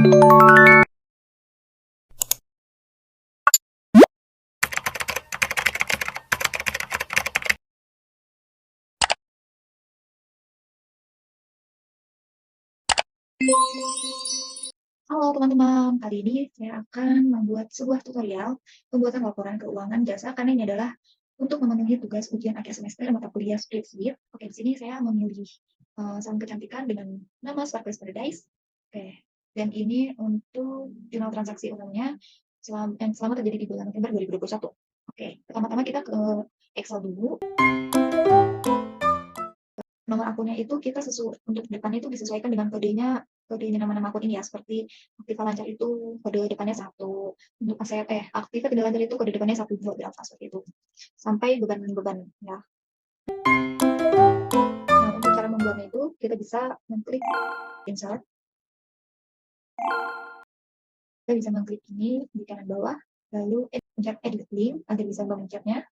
Halo teman-teman, kali ini saya akan membuat sebuah tutorial pembuatan laporan keuangan jasa karena ini adalah untuk memenuhi tugas ujian akhir semester mata kuliah Spreadsheet. Oke, di sini saya memilih salam kecantikan dengan nama Sparkles Paradise. Oke, dan ini untuk jurnal transaksi umumnya selama terjadi di bulan November 2021. Oke, pertama-tama kita ke Excel dulu. Nomor akunnya itu kita untuk depannya itu disesuaikan dengan kodenya nama-nama akun ini ya, seperti Aktiva Lancar itu kode depannya 1, untuk aset Aktiva Tidak Lancar itu kode depannya 1, 2, berapa seperti itu. Sampai beban ya. Nah, untuk cara membuatnya itu kita bisa mengklik insert. Kita bisa mengklik ini di kanan bawah, lalu pencet edit link agar bisa mencetnya.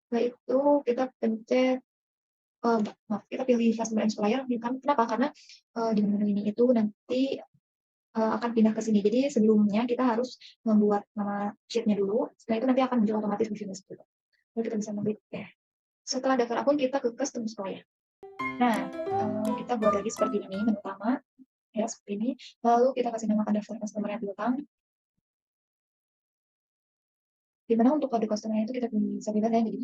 Setelah itu kita pencet kita pilih customer and supplier. Kenapa? Karena di menu ini itu nanti akan pindah ke sini. Jadi sebelumnya kita harus membuat nama sheet-nya dulu. Setelah itu nanti akan muncul otomatis di sini seperti itu. Lalu kita bisa mengklik ya. Setelah daftar akun kita ke custom supplier. Nah, kita buat lagi seperti ini menu utama ya seperti ini. Lalu kita kasih nama daftar customer yang piutang. Dimana untuk kode customer itu kita bisa bebas ya. Jadi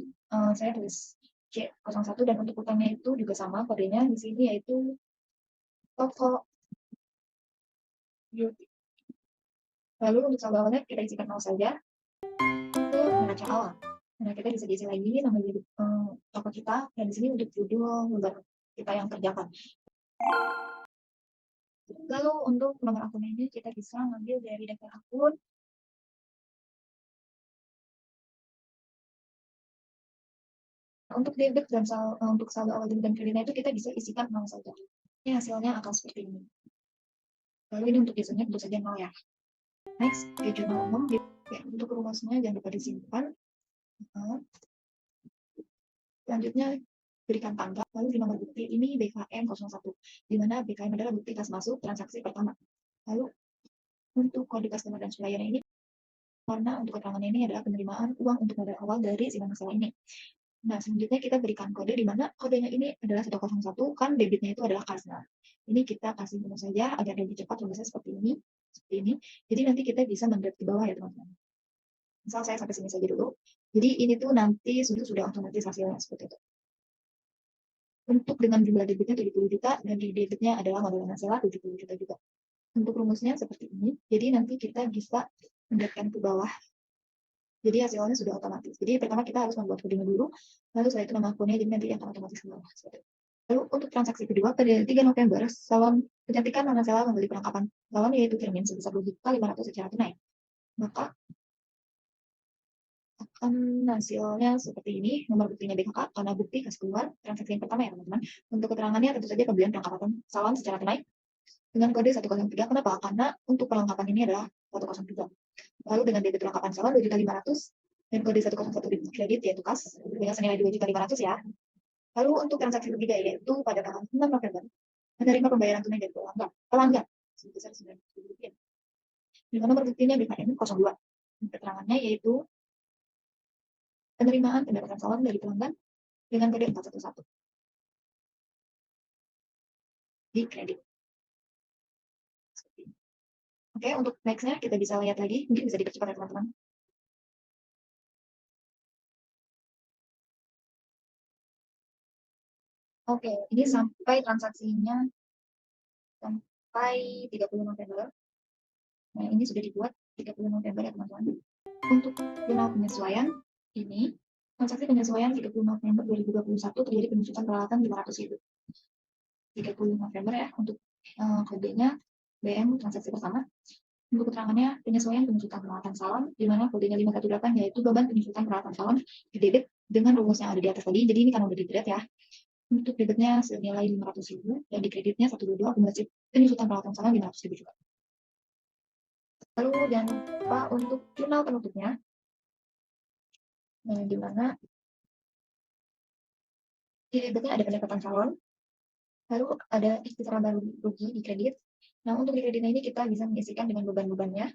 saya tulis C01 dan untuk utangnya itu juga sama kodenya di sini yaitu toko beauty. Lalu untuk saldo awalnya kita isikan 0 saja ke neraca awal. Nah, kita bisa isi lagi nama toko kita dan di sini untuk judul lembar kita yang kerjakan. Lalu untuk nomor akun ini kita bisa ngambil dari daftar akun. Untuk debit dan untuk saldo awal debit dan kreditnya itu kita bisa isikan 0 saja. Ini hasilnya akan seperti ini. Lalu ini untuk biasanya tentu saja 0 ya. Next, ke jurnal umum. Ya, untuk rumusnya jangan lupa disimpan. Selanjutnya berikan tanggal, lalu di nomor bukti ini BKM 01, di mana BKM adalah bukti kas masuk transaksi pertama. Lalu untuk kode customer dan supplier ini, karena untuk keterangan ini adalah penerimaan uang untuk modal awal dari sidang masalah ini. Nah, selanjutnya kita berikan kode di mana kodenya ini adalah 101, kan debitnya itu adalah kasnya. Ini kita kasih menu saja agar lebih cepat tulisnya seperti ini. Jadi nanti kita bisa mendet di bawah ya teman-teman. Misal saya sampai sini saja dulu. Jadi ini tuh nanti sudah otomatis hasilnya seperti itu. Untuk dengan jumlah debitnya 70 juta dan di debitnya adalah modal masalah 70 juta juga. Untuk rumusnya seperti ini. Jadi nanti kita bisa mendapatkan ke bawah. Jadi hasilnya sudah otomatis. Jadi pertama kita harus membuat kodenya dulu, lalu setelah itu nama akunnya, jadi nanti akan otomatis ke bawah. Lalu untuk transaksi kedua pada 3 November, salon kecantikan Nona Sela membeli perlengkapan salon yaitu cermin sebesar 2.500.000 secara tunai. Maka akan hasilnya seperti ini. Nomor buktinya BKK karena bukti kas keluar transaksi yang pertama ya teman-teman. Untuk keterangannya tentu saja pembelian perlengkapan salon secara tunai dengan kode 103. Kenapa? Karena untuk perlengkapan ini adalah 103. Lalu dengan debit perlengkapan salon 2.500 dan kode 101 kredit yaitu kas dengan senilai 2.500 ya. Lalu untuk transaksi ketiga yaitu pada tanggal 6 November menerima pembayaran tunai dari pelanggan sebesar 9.000 rupiah. Dengan nomor buktinya BKM 02. Keterangannya yaitu penerimaan pendapatan salon dari pelanggan dengan kode 411 di kredit. Oke, untuk next-nya kita bisa lihat lagi, mungkin bisa dipercepat ya teman-teman. Oke, ini sampai transaksinya sampai 30 November. Nah, ini sudah dibuat 30 November ya teman-teman. Untuk jurnal penyesuaian, ini transaksi penyesuaian 30 November 2021 terjadi penyusutan peralatan 500.000. 30 November ya, untuk kodenya BM transaksi pertama. Untuk keterangannya, penyesuaian penyusutan peralatan salon, di mana kodenya 518 yaitu beban penyusutan peralatan salon di debit dengan rumus yang ada di atas tadi. Jadi ini kan udah di debit ya. Untuk debitnya senilai 500.000 dan di kreditnya 122 akumulasi penyusutan peralatan salon 500.000 juga. Lalu jangan lupa untuk jurnal penutupnya, di mana di debitnya ada pendapatan salon, Lalu ada istilah baru rugi di kredit. Nah, untuk di kreditnya ini kita bisa mengisikan dengan beban-bebannya.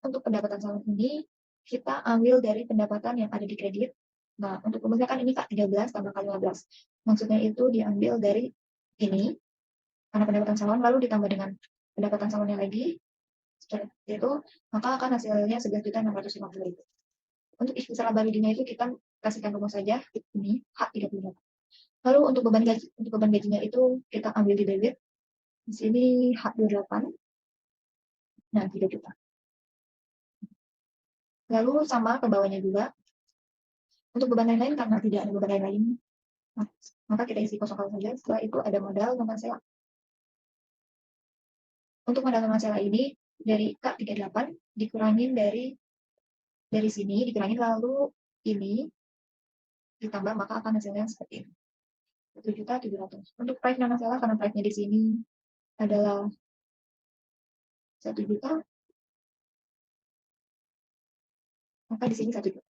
Untuk pendapatan salon ini, kita ambil dari pendapatan yang ada di kredit. Nah, untuk rumusnya kan ini Kak 13 tambah kali 15. Maksudnya itu diambil dari ini, karena pendapatan salon, lalu ditambah dengan pendapatan salonnya lagi, seperti itu, maka akan hasilnya 11.650.000. Untuk istilah baruginya itu kita kasihkan rumus saja, ini H38. Lalu untuk beban gajinya itu kita ambil di debit, di sini H28, nah 3 juta. Lalu sama ke bawahnya juga, untuk beban lain-lain karena tidak ada beban lain-lain, maka kita isi kosong saja. Setelah itu ada modal non sewa. Untuk modal non sewa ini dari K38 dikurangin dari sini dikurangin, lalu ini ditambah, maka akan hasilnya seperti ini. 1.700.000. Untuk price non sewa karena price-nya di sini adalah 1 juta, maka di sini 1 juta.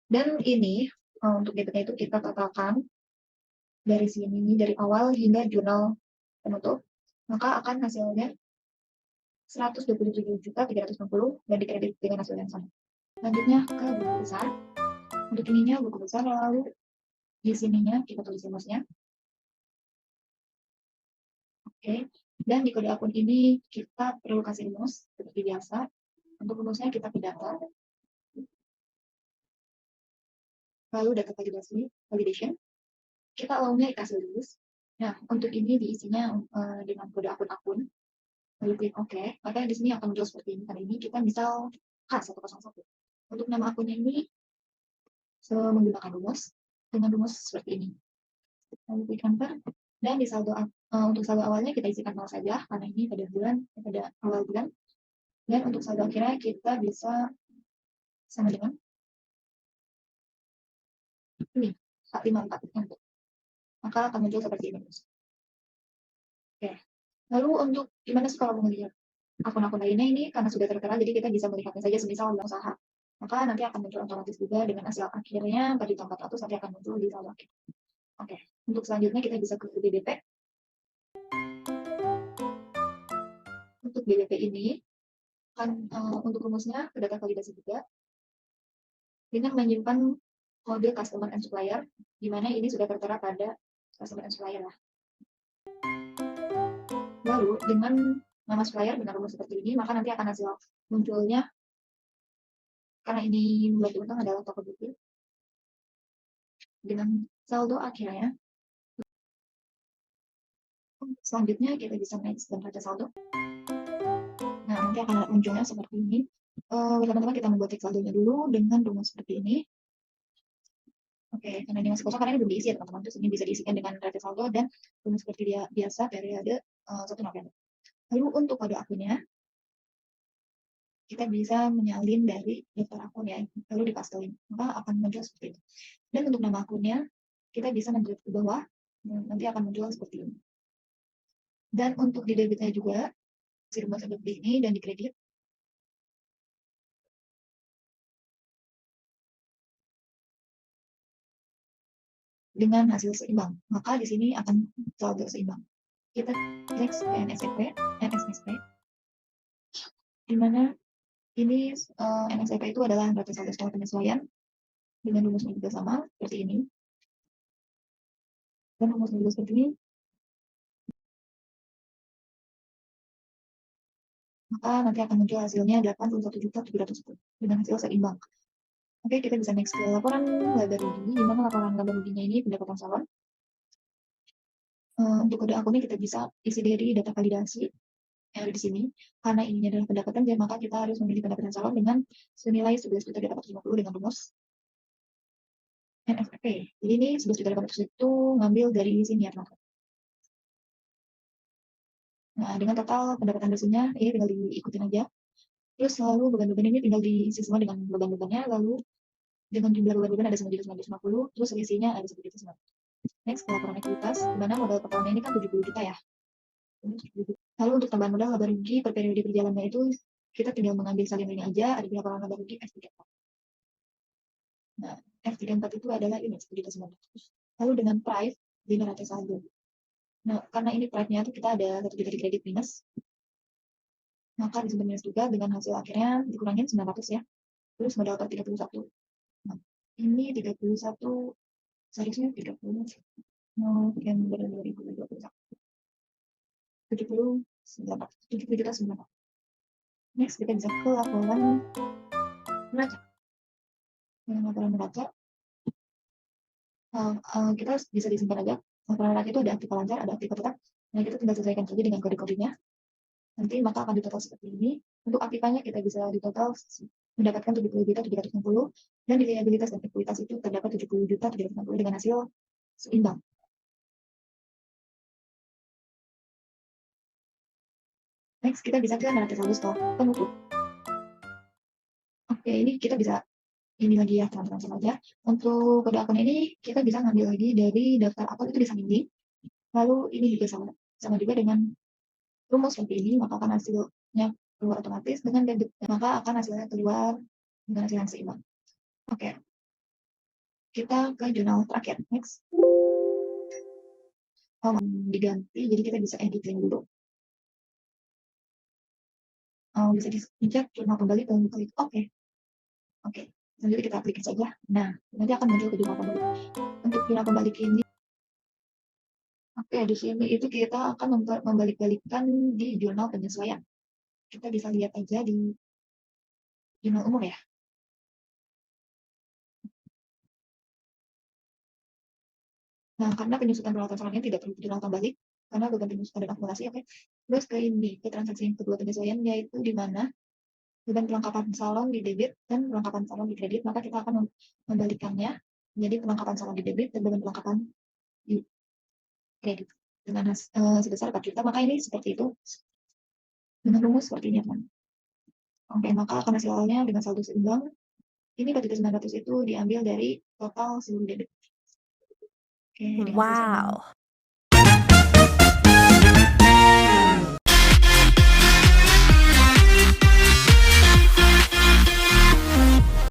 Dan ini untuk debitnya itu kita totalkan dari sini, dari awal hingga jurnal penutup, maka akan hasilnya 127.360 dan dikredit dengan hasil yang sama. Selanjutnya ke buku besar. Untuk ininya buku besar, lalu di sininya kita tulis rumusnya. Oke. Dan di kode akun ini kita perlu kasih rumus seperti biasa. Untuk rumusnya kita ke data, lalu data validation. Kita awalnya kasih rumus. Nah, untuk ini diisinya dengan kode akun-akun. Lalu klik OK. Maka di sini akan muncul seperti ini. Kali ini kita misal H101. Untuk nama akunnya ini menggunakan rumus dengan rumus seperti ini. Lalu klik enter. Dan di saldo untuk saldo awalnya kita isikan 0 saja karena ini pada awal bulan. Dan untuk saldo akhirnya kita bisa sama dengan ini H54 enter. Maka akan muncul seperti ini. Oke. Lalu untuk gimana sih kalau melihat akun-akun lainnya ini karena sudah tertera, jadi kita bisa melihatnya saja semisal dalam usaha. Maka nanti akan muncul otomatis juga dengan hasil akhirnya tadi tambah 400 nanti akan muncul di saldo akhir. Oke. Untuk selanjutnya kita bisa ke BBP. Untuk BBP ini kan untuk rumusnya ke data validasi juga dengan menyimpan kode customer and supplier, di mana ini sudah tertera pada customer and supplier lah. Lalu dengan nama supplier dengan rumus seperti ini, maka nanti akan hasil munculnya, karena ini berarti utang adalah toko buku, dengan saldo akhirnya. Selanjutnya kita bisa next dan raja saldo. Nah, nanti akan munculnya seperti ini. Teman-teman kita membuat cek saldonya dulu dengan rumus seperti ini. Oke, karena ini masih kosong, karena ini belum diisi ya teman-teman. Terus ini bisa diisikan dengan raja saldo dan rumus seperti dia biasa periode 1 November. Lalu untuk kode akunnya, kita bisa menyalin dari daftar akun ya, lalu dipastelin. Maka akan muncul seperti itu. Dan untuk nama akunnya, kita bisa mendrag ke bawah, nanti akan muncul seperti ini. Dan untuk di debitnya juga, si rumah seperti ini dan di kredit, dengan hasil seimbang. Maka di sini akan saldo seimbang. Kita klik ke NSSP, di mana ini NSSP itu adalah neraca saldo setelah penyesuaian dengan rumusnya juga sama seperti ini. Dan rumusnya juga seperti ini. Maka nanti akan muncul hasilnya 81.710 dengan hasil seimbang. Oke, kita bisa next ke laporan laba rugi, di mana laporan laba ruginya ini pendapatan salon. Untuk kode akunnya kita bisa isi dari data validasi yang ada di sini. Karena ini adalah pendapatan, jadi maka kita harus memilih pendapatan salon dengan senilai 11.850 dengan rumus NFP. Jadi ini 11.800 itu ngambil dari sini ya teman-teman. Nah, dengan total pendapatan bersihnya ini tinggal diikutin aja. Terus lalu beban-beban ini tinggal diisi semua dengan beban-bebannya, lalu dengan jumlah beban-beban ada 9.950, terus selisihnya ada 1.900. Next, laporan ekuitas, di mana modal per tahunnya ini kan 70 juta ya. Lalu untuk tambahan modal laba rugi per periode perjalanannya itu kita tinggal mengambil salin ini aja, ada di laporan laba rugi F34. Nah, F34 itu adalah ini 1.900. Lalu dengan price, di neraca saldo. Nah, karena ini pride-nya tuh kita ada 1 juta di kredit minus, maka disimpan minus juga dengan hasil akhirnya dikurangin 900 ya. Terus modal per 31. Nah, ini 31 seharusnya 30 November 2021. 70 juta 9. Next kita bisa ke laporan neraca. Dengan laporan neraca kita bisa disimpan aja. Laporan neraca itu ada aktiva lancar, ada aktiva tetap. Nah, kita tinggal sesuaikan saja dengan kode-kodenya. Nanti maka akan ditotal seperti ini. Untuk aktivanya kita bisa ditotal mendapatkan 70 juta 760 dan di liabilitas dan ekuitas itu terdapat 70 juta 760 dengan hasil seimbang. Next kita bisa ke neraca saldo setelah penutup. Oke, ini kita bisa ini lagi ya teman-teman aja. Untuk kode akun ini kita bisa ngambil lagi dari daftar akun itu bisa ini. Lalu ini juga sama juga dengan rumus seperti ini, maka akan hasilnya keluar otomatis dengan debit, maka akan hasilnya keluar dengan hasil yang seimbang. Oke, kita ke jurnal terakhir. Next. Diganti, jadi kita bisa editin dulu. Bisa dicek jurnal kembali dan klik oke. Oke, selanjutnya kita aplikasi saja. Nah, nanti akan muncul ke jurnal kembali. Untuk jurnal kembali ini, oke, di sini itu kita akan membalik-balikkan di jurnal penyesuaian. Kita bisa lihat aja di jurnal umum ya. Nah, karena penyusutan peralatan salonnya tidak perlu jurnal kembali, karena beban penyusutan dan akumulasi, oke. Terus ke ini, ke transaksi yang kedua penyesuaian, yaitu di mana beban perlengkapan salon di debit dan perlengkapan salon di kredit, maka kita akan membalikannya menjadi perlengkapan salon di debit dan beban perlengkapan di kredit dengan sebesar 4 juta, maka ini seperti itu dengan rumus seperti ini, teman. Oke, maka akan hasilnya dengan saldo seimbang. Ini 4.900 itu diambil dari total seluruh debit. Oke, dengan hasil seimbang. Wow.